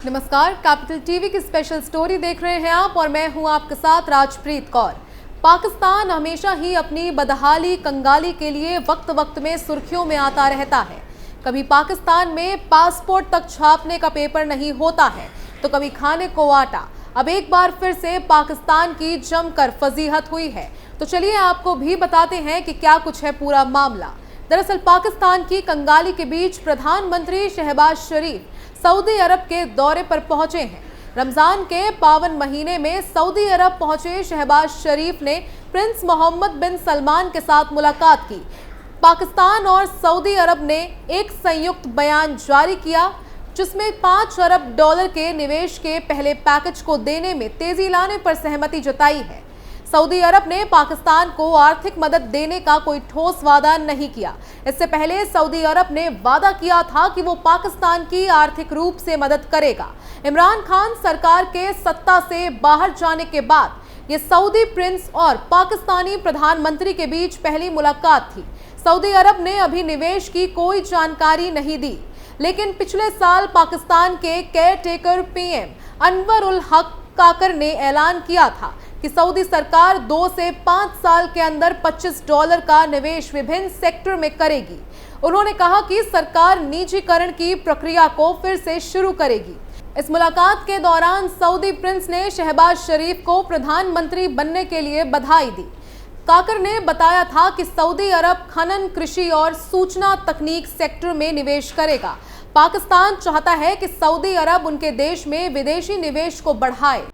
नमस्कार, capital TV की special story देख रहे हैं आप और मैं हूं आपके साथ राजप्रीत कौर। पाकिस्तान हमेशा ही अपनी बदहाली कंगाली के लिए वक्त वक्त में सुर्खियों में आता रहता है। कभी पाकिस्तान में पासपोर्ट तक छापने का पेपर नहीं होता है तो कभी खाने को आटा। अब एक बार फिर से पाकिस्तान की जमकर फजीहत हुई है, तो चलिए आपको भी बताते हैं कि क्या कुछ है पूरा मामला। दरअसल पाकिस्तान की कंगाली के बीच प्रधानमंत्री शहबाज शरीफ सऊदी अरब के दौरे पर पहुंचे हैं। रमजान के पावन महीने में सऊदी अरब पहुंचे शहबाज शरीफ ने प्रिंस मोहम्मद बिन सलमान के साथ मुलाकात की। पाकिस्तान और सऊदी अरब ने एक संयुक्त बयान जारी किया जिसमें $5 अरब के निवेश के पहले पैकेज को देने में तेजी लाने पर सहमति जताई है। सऊदी अरब ने पाकिस्तान को आर्थिक मदद देने का कोई ठोस वादा नहीं किया। इससे पहले सऊदी अरब ने वादा किया था कि वो पाकिस्तान की आर्थिक रूप से मदद करेगा। इमरान खान सरकार के सत्ता से बाहर जाने के बाद ये सऊदी प्रिंस और पाकिस्तानी प्रधानमंत्री के बीच पहली मुलाकात थी। सऊदी अरब ने अभी निवेश की कोई जानकारी नहीं दी, लेकिन पिछले साल पाकिस्तान के care taker PM Anwar ul Haq काकर ने ऐलान किया था कि सऊदी सरकार 2 से 5 साल के अंदर $25 का निवेश विभिन्न सेक्टर में करेगी। उन्होंने कहा कि सरकार निजीकरण की प्रक्रिया को फिर से शुरू करेगी। इस मुलाकात के दौरान सऊदी प्रिंस ने शहबाज शरीफ को प्रधानमंत्री बनने के लिए बधाई दी। काकर ने बताया था कि सऊदी अरब खनन, कृषि और सूचना तकनीक सेक्टर में निवेश करेगा। पाकिस्तान चाहता है कि सऊदी अरब उनके देश में विदेशी निवेश को बढ़ाए।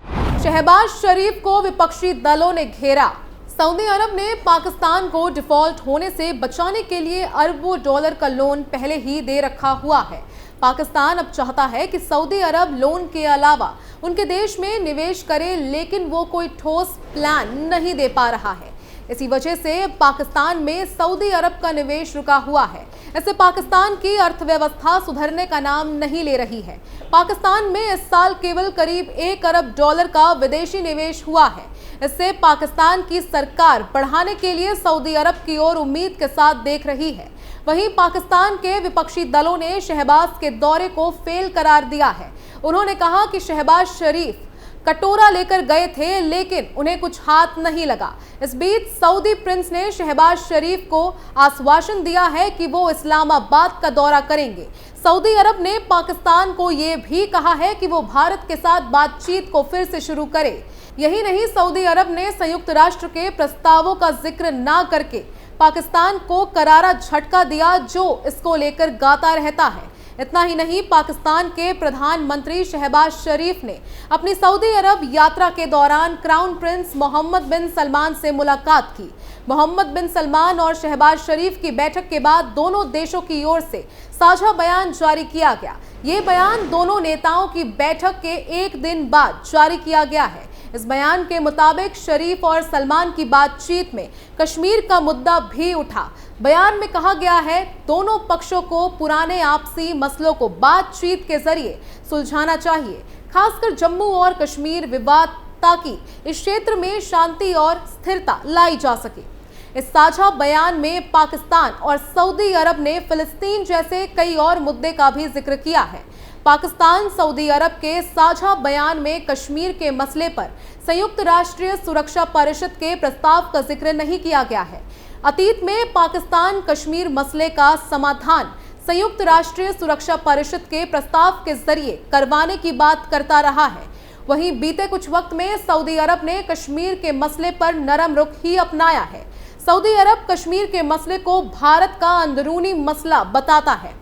शहबाज शरीफ को विपक्षी दलों ने घेरा। सऊदी अरब ने पाकिस्तान को डिफॉल्ट होने से बचाने के लिए अरबों डॉलर का लोन पहले ही दे रखा हुआ है। पाकिस्तान अब चाहता है कि सऊदी अरब लोन के अलावा उनके देश में निवेश करे, लेकिन वो कोई ठोस प्लान नहीं दे पा रहा है। इसी वजह से पाकिस्तान में सऊदी अरब का निवेश रुका हुआ है। इससे पाकिस्तान की अर्थव्यवस्था सुधरने का नाम नहीं ले रही है। पाकिस्तान में इस साल केवल करीब $1 अरब का विदेशी निवेश हुआ है। इससे पाकिस्तान की सरकार बढ़ाने के लिए सऊदी अरब की ओर उम्मीद के साथ देख रही है। वहीं पाकिस्तान के विपक्षी दलों ने शहबाज के दौरे को फेल करार दिया है। उन्होंने कहा कि शहबाज शरीफ कटोरा लेकर गए थे, लेकिन उन्हें कुछ हाथ नहीं लगा। इस बीच सऊदी प्रिंस ने शहबाज शरीफ को आश्वासन दिया है कि वो इस्लामाबाद का दौरा करेंगे। सऊदी अरब ने पाकिस्तान को ये भी कहा है कि वो भारत के साथ बातचीत को फिर से शुरू करे। यही नहीं, सऊदी अरब ने संयुक्त राष्ट्र के प्रस्तावों का जिक्र ना करके पाकिस्तान को करारा झटका दिया, जो इसको लेकर गाता रहता है। इतना ही नहीं, पाकिस्तान के प्रधानमंत्री शहबाज शरीफ ने अपनी सऊदी अरब यात्रा के दौरान क्राउन प्रिंस मोहम्मद बिन सलमान से मुलाकात की। मोहम्मद बिन सलमान और शहबाज शरीफ की बैठक के बाद दोनों देशों की ओर से साझा बयान जारी किया गया। ये बयान दोनों नेताओं की बैठक के एक दिन बाद जारी किया गया है। इस बयान के मुताबिक शरीफ और सलमान की बातचीत में कश्मीर का मुद्दा भी उठा। बयान में कहा गया है, दोनों पक्षों को पुराने आपसी मसलों को बातचीत के जरिए सुलझाना चाहिए, खासकर जम्मू और कश्मीर विवाद, ताकि इस क्षेत्र में शांति और स्थिरता लाई जा सके। इस साझा बयान में पाकिस्तान और सऊदी अरब ने फिलिस्तीन जैसे कई और मुद्दे का भी जिक्र किया है। पाकिस्तान सऊदी अरब के साझा बयान में कश्मीर के मसले पर संयुक्त राष्ट्रीय सुरक्षा परिषद के प्रस्ताव का जिक्र नहीं किया गया है। अतीत में पाकिस्तान कश्मीर मसले का समाधान संयुक्त राष्ट्रीय सुरक्षा परिषद के प्रस्ताव के जरिए करवाने की बात करता रहा है। वहीं बीते कुछ वक्त में सऊदी अरब ने कश्मीर के मसले पर नरम रुख ही अपनाया है। सऊदी अरब कश्मीर के मसले को भारत का अंदरूनी मसला बताता है।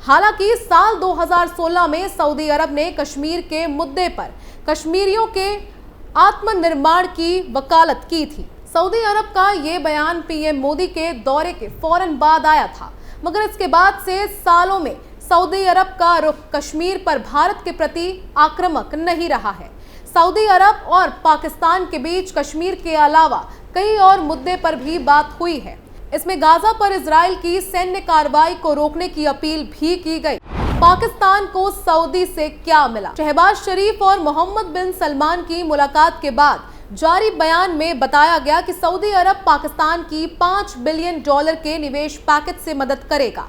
हालांकि साल 2016 में सऊदी अरब ने कश्मीर के मुद्दे पर कश्मीरियों के आत्मनिर्माण की वकालत की थी। सऊदी अरब का ये बयान पीएम मोदी के दौरे के फौरन बाद आया था, मगर इसके बाद से सालों में सऊदी अरब का रुख कश्मीर पर भारत के प्रति आक्रामक नहीं रहा है। सऊदी अरब और पाकिस्तान के बीच कश्मीर के अलावा कई और मुद्दे पर भी बात हुई है। इसमें गाजा पर इजराइल की सैन्य कार्रवाई को रोकने की अपील भी की गई। पाकिस्तान को सऊदी से क्या मिला? शहबाज शरीफ और मोहम्मद बिन सलमान की मुलाकात के बाद जारी बयान में बताया गया कि सऊदी अरब पाकिस्तान की $5 बिलियन के निवेश पैकेज से मदद करेगा।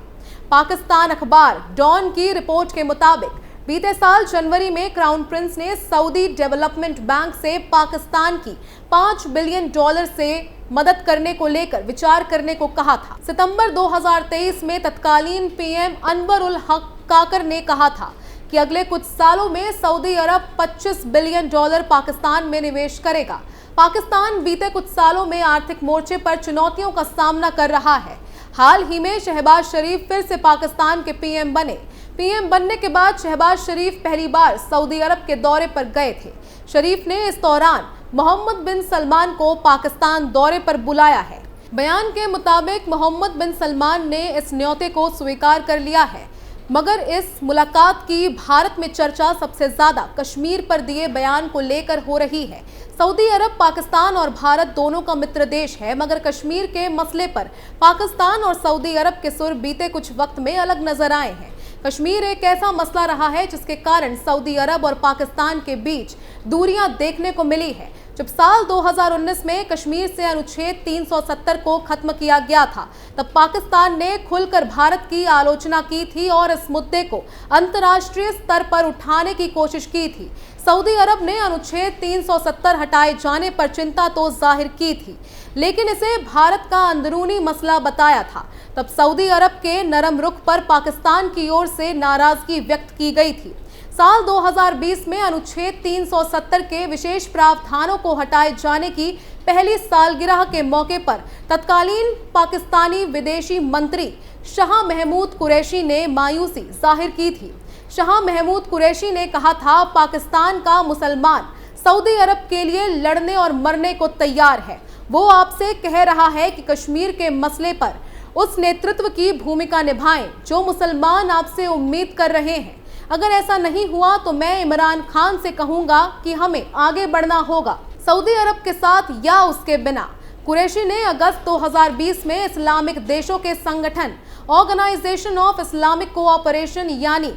पाकिस्तान अखबार डॉन की रिपोर्ट के मुताबिक बीते साल जनवरी में क्राउन प्रिंस ने सऊदी डेवलपमेंट बैंक से पाकिस्तान की $5 बिलियन से मदद करने को लेकर विचार करने को कहा था। सितंबर 2023 में तत्कालीन पीएम अनवर उल हक काकर ने कहा था कि अगले कुछ सालों में सऊदी अरब $25 बिलियन पाकिस्तान में निवेश करेगा। पाकिस्तान बीते कुछ सालों में आर्थिक मोर्चे पर चुनौतियों का सामना कर रहा है। हाल ही में शहबाज शरीफ फिर से पाकिस्तान के पीएम बने। पीएम बनने के बाद शहबाज शरीफ पहली बार सऊदी अरब के दौरे पर गए थे। शरीफ ने इस दौरान मोहम्मद बिन सलमान को पाकिस्तान दौरे पर बुलाया है। बयान के मुताबिक मोहम्मद बिन सलमान ने इस न्योते को स्वीकार कर लिया है, मगर इस मुलाकात की भारत में चर्चा सबसे ज्यादा कश्मीर पर दिए बयान को लेकर हो रही है। सऊदी अरब पाकिस्तान और भारत दोनों का मित्र देश है, मगर कश्मीर के मसले पर पाकिस्तान और सऊदी अरब के सुर बीते कुछ वक्त में अलग नजर आए हैं। कश्मीर एक ऐसा मसला रहा है जिसके कारण सऊदी अरब और पाकिस्तान के बीच दूरियां देखने को मिली है। जब साल 2019 में कश्मीर से अनुच्छेद 370 को खत्म किया गया था, तब पाकिस्तान ने खुलकर भारत की आलोचना की थी और इस मुद्दे को अंतर्राष्ट्रीय स्तर पर उठाने की कोशिश की थी। सऊदी अरब ने अनुच्छेद 370 हटाए जाने पर चिंता तो जाहिर की थी, लेकिन इसे भारत का अंदरूनी मसला बताया था। तब सऊदी अरब के नरम रुख पर पाकिस्तान की ओर से नाराजगी व्यक्त की गई थी। साल 2020 में अनुच्छेद 370 के विशेष प्रावधानों को हटाए जाने की पहली सालगिरह के मौके पर तत्कालीन पाकिस्तानी विदेशी मंत्री शाह महमूद कुरैशी ने मायूसी जाहिर की थी। शाह महमूद कुरैशी ने कहा था, पाकिस्तान का मुसलमान सऊदी अरब के लिए लड़ने और मरने को तैयार है। वो आपसे कह रहा है कि कश्मीर के मसले पर उस नेतृत्व की भूमिका निभाएं जो मुसलमान आपसे उम्मीद कर रहे हैं। अगर ऐसा नहीं हुआ तो मैं इमरान खान से कहूंगा कि हमें आगे बढ़ना होगा, सऊदी अरब के साथ या उसके बिना। कुरैशी ने अगस्त 2020 में इस्लामिक देशों के संगठन ऑर्गेनाइजेशन ऑफ इस्लामिक कोऑपरेशन यानी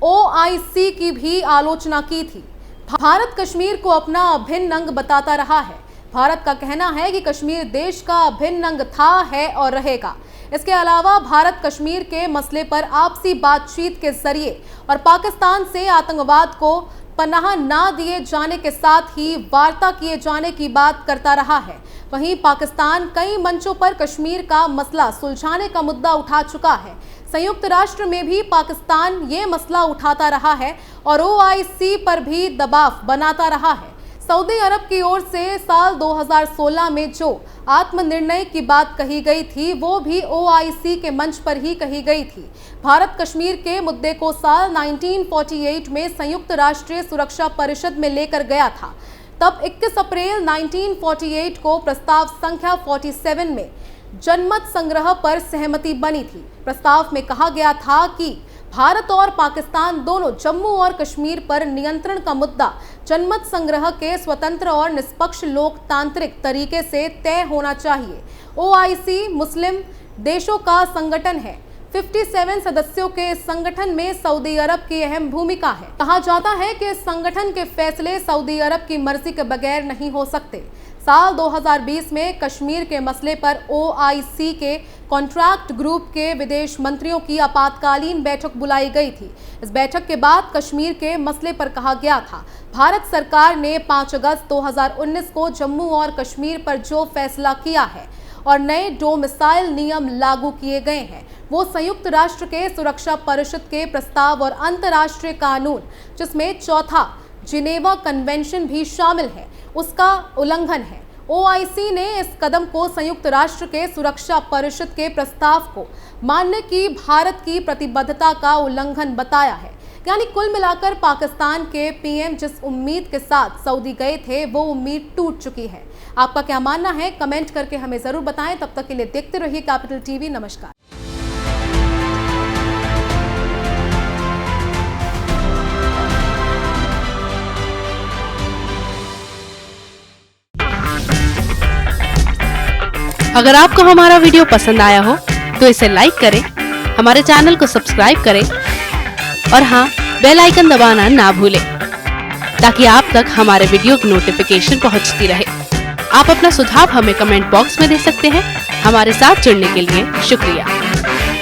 OIC की भी आलोचना की थी। भारत कश्मीर को अपना अभिन्न अंग बताता रहा है। भारत का कहना है कि कश्मीर देश का अभिन्न अंग था, है और रहेगा। इसके अलावा भारत कश्मीर के मसले पर आपसी बातचीत के जरिए और पाकिस्तान से आतंकवाद को पनाह ना दिए जाने के साथ ही वार्ता किए जाने की बात करता रहा है। वहीं पाकिस्तान कई मंचों पर कश्मीर का मसला सुलझाने का मुद्दा उठा चुका है। संयुक्त राष्ट्र में भी पाकिस्तान ये मसला उठाता रहा है और OIC पर भी दबाव बनाता रहा है। सऊदी अरब की ओर से साल 2016 में जो आत्मनिर्णय की बात कही गई थी, वो भी OIC के मंच पर ही कही गई थी। भारत कश्मीर के मुद्दे को साल 1948 में संयुक्त राष्ट्रीय सुरक्षा परिषद में लेकर गया था। तब 21 अप्रैल 1948 को प्रस्ताव संख्या 47 में जनमत संग्रह पर सहमति बनी थी। प्रस्ताव में कहा गया था कि भारत और पाकिस्तान दोनों जम्मू और कश्मीर पर नियंत्रण का मुद्दा जनमत संग्रह के स्वतंत्र और निष्पक्ष लोकतांत्रिक तरीके से तय होना चाहिए। OIC मुस्लिम देशों का संगठन है। 57 सदस्यों के इस संगठन में सऊदी अरब की अहम भूमिका है। कहा जाता है कि इस संगठन के फैसले सऊदी अरब की मर्जी के बगैर नहीं हो सकते। साल 2020 में कश्मीर के मसले पर OIC के कॉन्ट्रैक्ट ग्रुप के विदेश मंत्रियों की आपातकालीन बैठक बुलाई गई थी। इस बैठक के बाद कश्मीर के मसले पर कहा गया था, भारत सरकार ने 5 अगस्त 2019 को जम्मू और कश्मीर पर जो फैसला किया है और नए डोमिसाइल नियम लागू किए गए हैं, वो संयुक्त राष्ट्र के सुरक्षा परिषद के प्रस्ताव और अंतर्राष्ट्रीय कानून, जिसमें चौथा जिनेवा कन्वेंशन भी शामिल है, उसका उल्लंघन है। OIC ने इस कदम को संयुक्त राष्ट्र के सुरक्षा परिषद के प्रस्ताव को मानने की भारत की प्रतिबद्धता का उल्लंघन बताया है। यानी कुल मिलाकर पाकिस्तान के पीएम जिस उम्मीद के साथ सऊदी गए थे, वो उम्मीद टूट चुकी है। आपका क्या मानना है, कमेंट करके हमें जरूर बताएं। तब तक के लिए देखते रहिए कैपिटल टीवी। नमस्कार। अगर आपको हमारा वीडियो पसंद आया हो तो इसे लाइक करें, हमारे चैनल को सब्सक्राइब करें और हाँ, बेल आइकन दबाना ना भूलें ताकि आप तक हमारे वीडियो की नोटिफिकेशन पहुंचती रहे। आप अपना सुझाव हमें कमेंट बॉक्स में दे सकते हैं। हमारे साथ जुड़ने के लिए शुक्रिया।